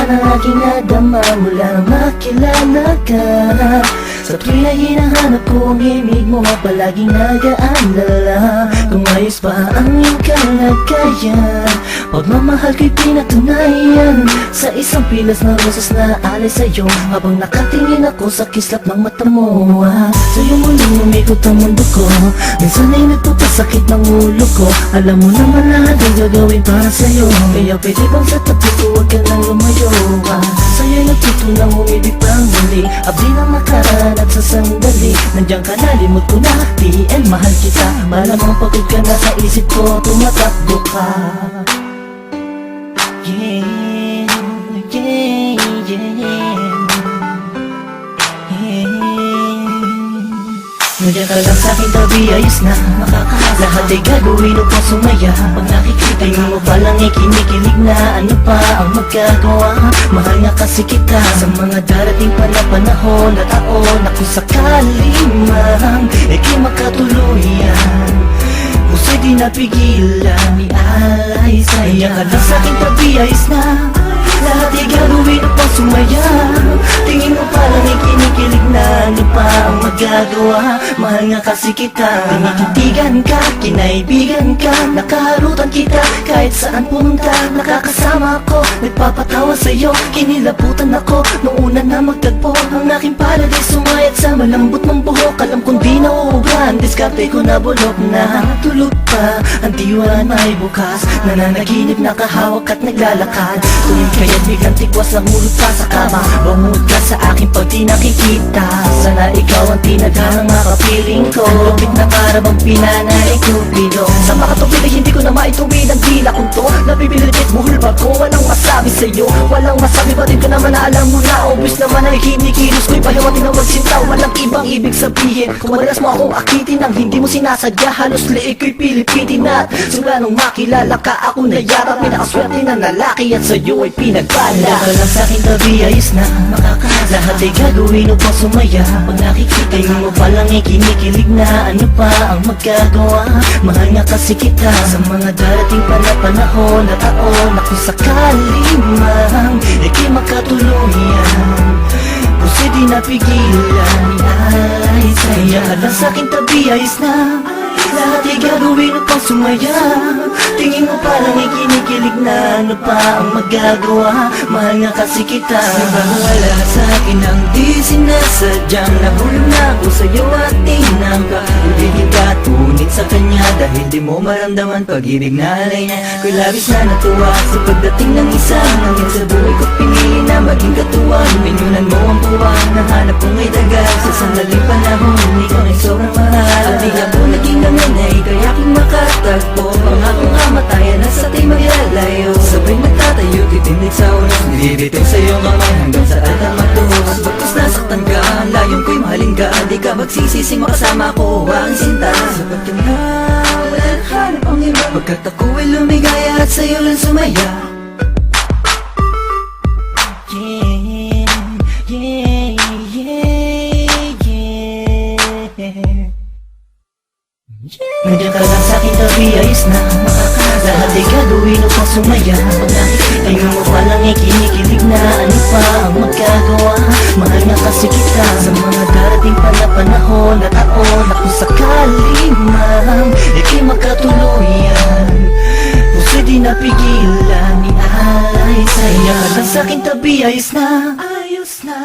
ang aking nadama mula makilala ka. Sa tuwing na hinahanap ko ang himig mo, palaging nag-aalala kung ayos pa ang iyong kalagayan. Pagmamahal ko'y pinatunayan sa isang pilas na rosas na alay sa'yo, habang nakatingin ako sa kislap ng mata mo. Sa'yo muling umikot ang mundo ko, minsan ay nagpapasakit ng ulo ko. Alam mo naman lahat ang gagawin para sa'yo, kaya pwede bang sa tabi ko huwag ka nang lumayo. Sa'yo'y natutunang umibig pang muli, abdi ng nakaraan at sa sandali nandiyan ka na, limot ko na, TN mahal kita. Malamang pagod ka na sa isip ko, tumatakbo ka. Yeah, yeah, yeah, yeah. Nandiyan ka lang sa'king tabi, ayos na makakahasa. Lahat ay gagawin upang sumaya. Pag nakikita mo palang kinikilig na, ano pa ang magagawa? Mahal nga kasi kita sa mga darating pa na panahon at taon na kung sakali man ika'y makatuluyan, puso'y di napigilan, ialay sa'yo. Nandiyan ka lang sa'king tabi, ayos na lahat ay gagawin upang sumaya. Tingin mo palang kinikilig na, ano pa ang magagawa? Mahal nga kasi kita. Tinititigan ka, kinaibigan ka, nakaharutan kita kahit saan pumunta. Nakakasama ako, nagpapatawa sa'yo, kinilabutan ako nung una na magtagpo. Ang aking paradise sumayat sa malambot mong buhok. Alam kong di nauugan, diskarte ko na bulok na. Tulog pa, ang diwa may bukas, nananaginip, nakahawak at naglalakad. Tuwing kaya't biglang tikwas ng hulog pa sa kama, bangod ka sa akin pag di nakikita. Sana ikaw ang tinadhanang makapiling ko, lupit na karabang pinanay kupido. Sa makatupid ay hindi ko na maituwid ang dila kong to. Nabibilipit buhol ba ko, walang masabi sa'yo, walang masabi, batid ko naman na alam mo na. Obvious naman ay kinikilos ko'y pahiwating na magsinta, walang ibang ibig sabihin. Kung madalas mo akong akitin ang hindi mo sinasadya, halos liig ko'y pilipitin at simula nung makilala ka ako nayarap. Pinakaswerte na lalaki at sa'yo ay pinagpala. Nandiyan ka lang sa'king tabi, ayos na makakahasa. Lahat ay gagawin upang sumaya. Pag nakikita mo palang kinikilig na, ano pa ang magagawa? Mahal nga kasi kita sa mga darating pa na panahon at taon na kung sakali man ika'y makatuluyan, puso'y di napigilan, ialay sa'yo. Nandiyan ka lang sa'king tabi, ayos na lahat ay gagawin upang sumaya. Tingin mo palang kinikilig na, ano pa ang magagawa? Mahal nga kasi kita. Wala sa'kin ang di sinasadyang, nahulog na ako sa'yo at tinangka. Hindi kita tunit sa kanya dahil di mo maramdaman pag-ibig na alay niya. Ko'y labis na natuwa sa pagdating ng isang hangin sa buhay ko, pinili na maging katuwang. Pinunan mo ang puwang, nahanap kong may dagal sa sandaling panahon, ikaw ay sobrang mahal. At di ako naging nanganay kaya aking makatagpo, pangako nga matayan at sa tayo maglalayo. Sabay nagtatayo, titindig sa oras, nilibitaw sa iyong kamay hanggang sa alam matuhos. Bagkus nasaktan ka, ang layong ko'y mahalin ka, di ka magsisisi makasama ko ang sinta. Sapat ka na, wala nang hanap ang iba, pagkat ako'y lumigaya at sa'yo lang sumaya. Nandiyan ka lang sa'king tabi, ayos na makakahasa. Lahat ay gagawin upang sumaya. Pag nakikita mo palang kinikilig na, ano pa ang magagawa? Mahal nga kasi kita sa mga darating pa na panahon at taon na kung sakali man ika'y makatuluyan, puso'y di napigilan, ialay sa'yo. Nandiyan ka lang sa'king tabi, ayos na, ayos na.